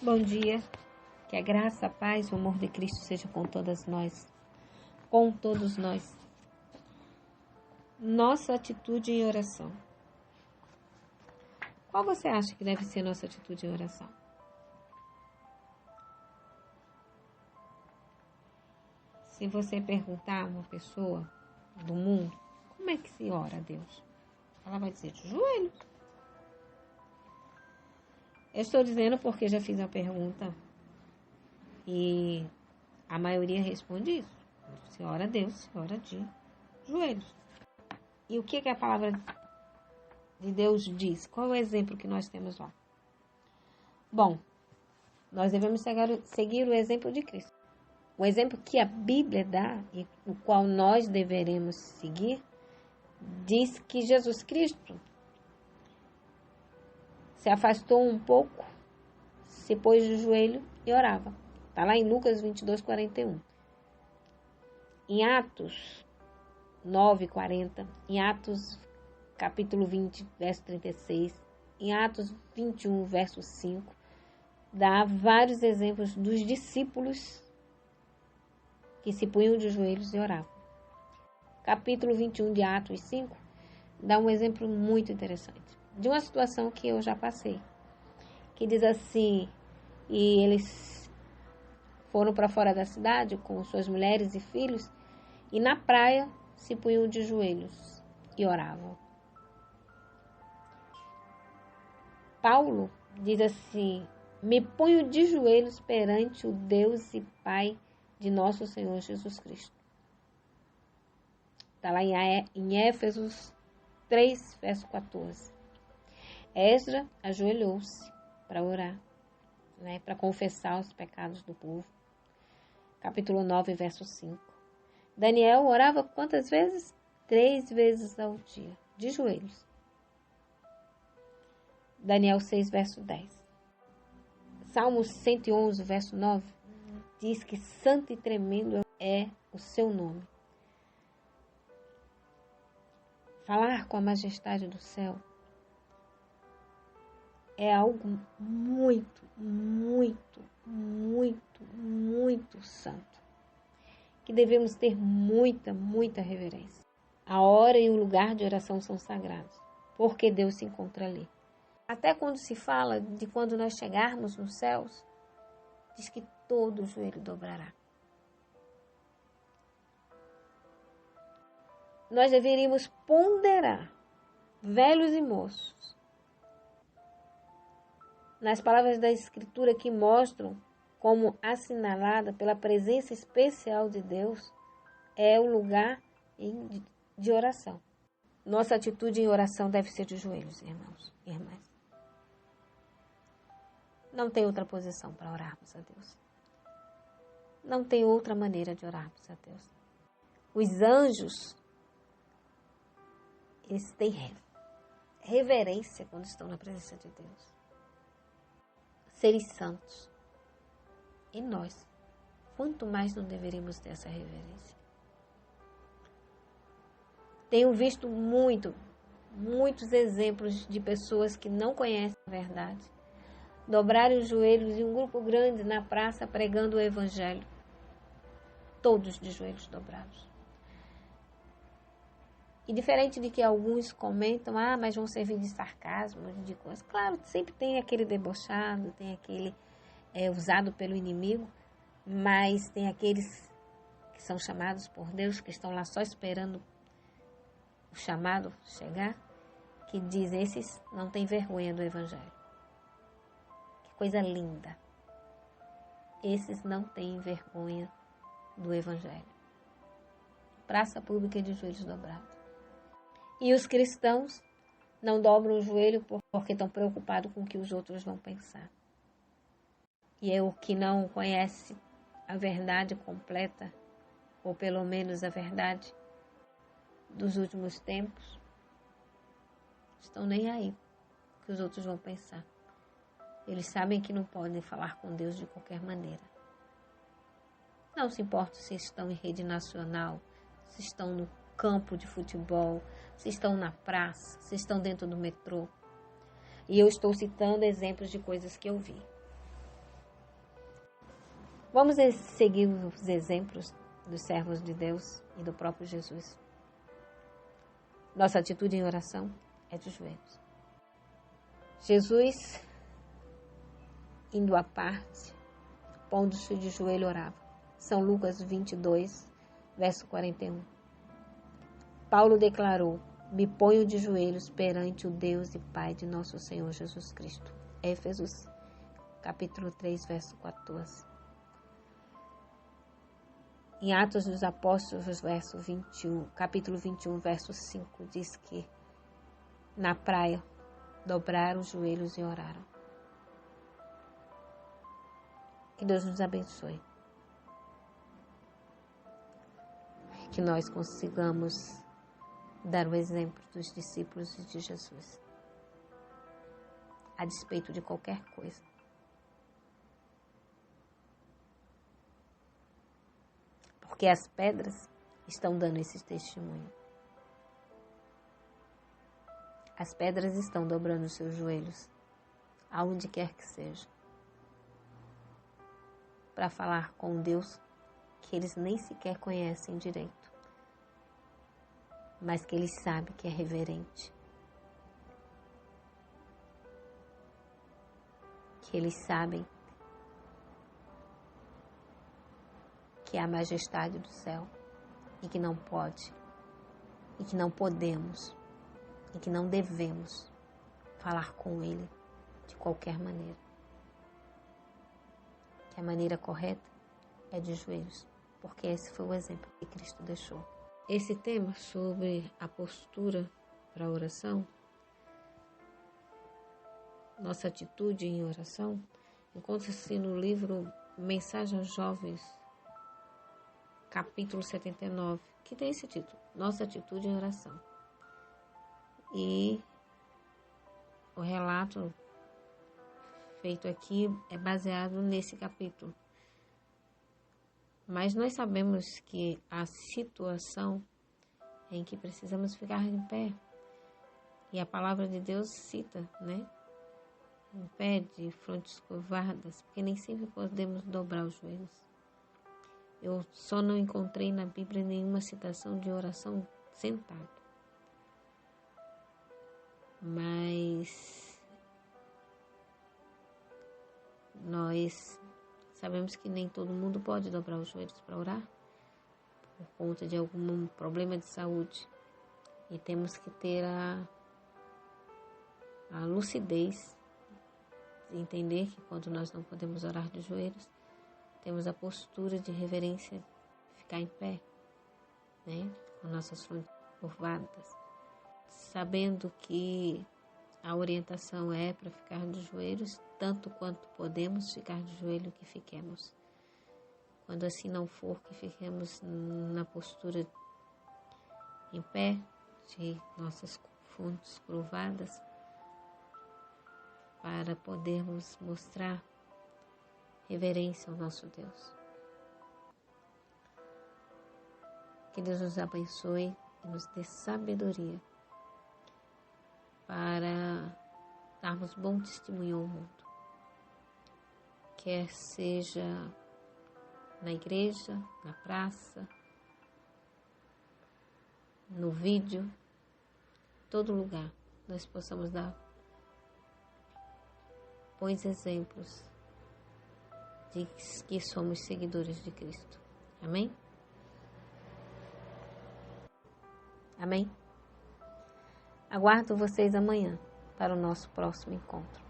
Bom dia, que a graça, a paz, o amor de Cristo seja com todas nós, com todos nós. Nossa atitude em oração. Qual você acha que deve ser nossa atitude em oração? Se você perguntar a uma pessoa do mundo, como é que se ora a Deus? Ela vai dizer de joelhos. Eu estou dizendo porque já fiz uma pergunta e a maioria responde isso. Se ora a Deus, se ora de joelhos. E o que a palavra de Deus diz? Qual é o exemplo que nós temos lá? Bom, nós devemos seguir o exemplo de Cristo. O exemplo que a Bíblia dá e o qual nós deveremos seguir, diz que Jesus Cristo se afastou um pouco, se pôs de joelho e orava. Está lá em Lucas 22:41. Em Atos 9:40, em Atos capítulo 20, verso 36, em Atos 21, verso 5, dá vários exemplos dos discípulos que se punham de joelhos e oravam. Capítulo 21 de Atos 5 dá um exemplo muito interessante de uma situação que eu já passei, que diz assim: e eles foram para fora da cidade com suas mulheres e filhos e na praia se punham de joelhos e oravam. Paulo diz assim: me ponho de joelhos perante o Deus e Pai de nosso Senhor Jesus Cristo. Está lá em Éfesos 3, verso 14. Esdras ajoelhou-se para orar, para confessar os pecados do povo. Capítulo 9, verso 5. Daniel orava quantas vezes? 3 vezes ao dia, de joelhos. Daniel 6, verso 10. Salmo 111, verso 9, diz que santo e tremendo é o seu nome. Falar com a majestade do céu é algo muito, muito, muito, muito santo, que devemos ter muita, muita reverência. A hora e o lugar de oração são sagrados, porque Deus se encontra ali. Até quando se fala de quando nós chegarmos nos céus, diz que todo o joelho dobrará. Nós deveríamos ponderar, velhos e moços, nas palavras da Escritura que mostram como assinalada pela presença especial de Deus é o lugar de oração. Nossa atitude em oração deve ser de joelhos, irmãos e irmãs. Não tem outra posição para orarmos a Deus. Não tem outra maneira de orarmos a Deus. Os anjos, eles têm reverência quando estão na presença de Deus. Seres santos. E nós, quanto mais não deveríamos ter essa reverência? Tenho visto muitos exemplos de pessoas que não conhecem a verdade, dobrarem os joelhos em um grupo grande na praça pregando o Evangelho, todos de joelhos dobrados. E diferente de que alguns comentam, mas vão servir de sarcasmo, de coisa. Claro, sempre tem aquele debochado, tem aquele usado pelo inimigo, mas tem aqueles que são chamados por Deus, que estão lá só esperando o chamado chegar, que dizem, esses não têm vergonha do Evangelho. Que coisa linda. Esses não têm vergonha do Evangelho. Praça pública de joelhos dobrados. E os cristãos não dobram o joelho porque estão preocupados com o que os outros vão pensar. E é o que não conhece a verdade completa, ou pelo menos a verdade dos últimos tempos, estão nem aí o que os outros vão pensar. Eles sabem que não podem falar com Deus de qualquer maneira. Não se importa se estão em rede nacional, se estão no campo de futebol, se estão na praça, se estão dentro do metrô. E eu estou citando exemplos de coisas que eu vi. Vamos seguir os exemplos dos servos de Deus e do próprio Jesus. Nossa atitude em oração é de joelhos. Jesus, indo à parte, pondo-se de joelho, orava. São Lucas 22, verso 41. Paulo declarou: me ponho de joelhos perante o Deus e Pai de nosso Senhor Jesus Cristo. Éfesos, capítulo 3, verso 14. Em Atos dos Apóstolos, capítulo 21, verso 5, diz que na praia dobraram os joelhos e oraram. Que Deus nos abençoe. Que nós consigamos dar o exemplo dos discípulos de Jesus, a despeito de qualquer coisa. Porque as pedras estão dando esse testemunho. As pedras estão dobrando os seus joelhos, aonde quer que seja, para falar com Deus que eles nem sequer conhecem direito, mas que eles sabem que é reverente, que eles sabem que é a majestade do céu e que não pode, e que não podemos, e que não devemos falar com Ele de qualquer maneira. Que a maneira correta é de joelhos, porque esse foi o exemplo que Cristo deixou. Esse tema sobre a postura para a oração, nossa atitude em oração, encontra-se no livro Mensagem aos Jovens, capítulo 79, que tem esse título, Nossa Atitude em Oração. E o relato feito aqui é baseado nesse capítulo. Mas nós sabemos que a situação em que precisamos ficar em pé, e a palavra de Deus cita, né? Em pé, de frontes curvadas, porque nem sempre podemos dobrar os joelhos. Eu só não encontrei na Bíblia nenhuma citação de oração sentado. Mas nós sabemos que nem todo mundo pode dobrar os joelhos para orar por conta de algum problema de saúde. E temos que ter a lucidez de entender que quando nós não podemos orar de joelhos, temos a postura de reverência, de ficar em pé, né? Com nossas frontes curvadas, sabendo que a orientação é para ficar de joelhos, tanto quanto podemos ficar de joelho, que fiquemos. Quando assim não for, que fiquemos na postura em pé, de nossas frontes curvadas, para podermos mostrar reverência ao nosso Deus. Que Deus nos abençoe e nos dê sabedoria para darmos bom testemunho ao mundo. Quer seja na igreja, na praça, no vídeo, todo lugar, nós possamos dar bons exemplos de que somos seguidores de Cristo. Amém? Amém? Aguardo vocês amanhã para o nosso próximo encontro.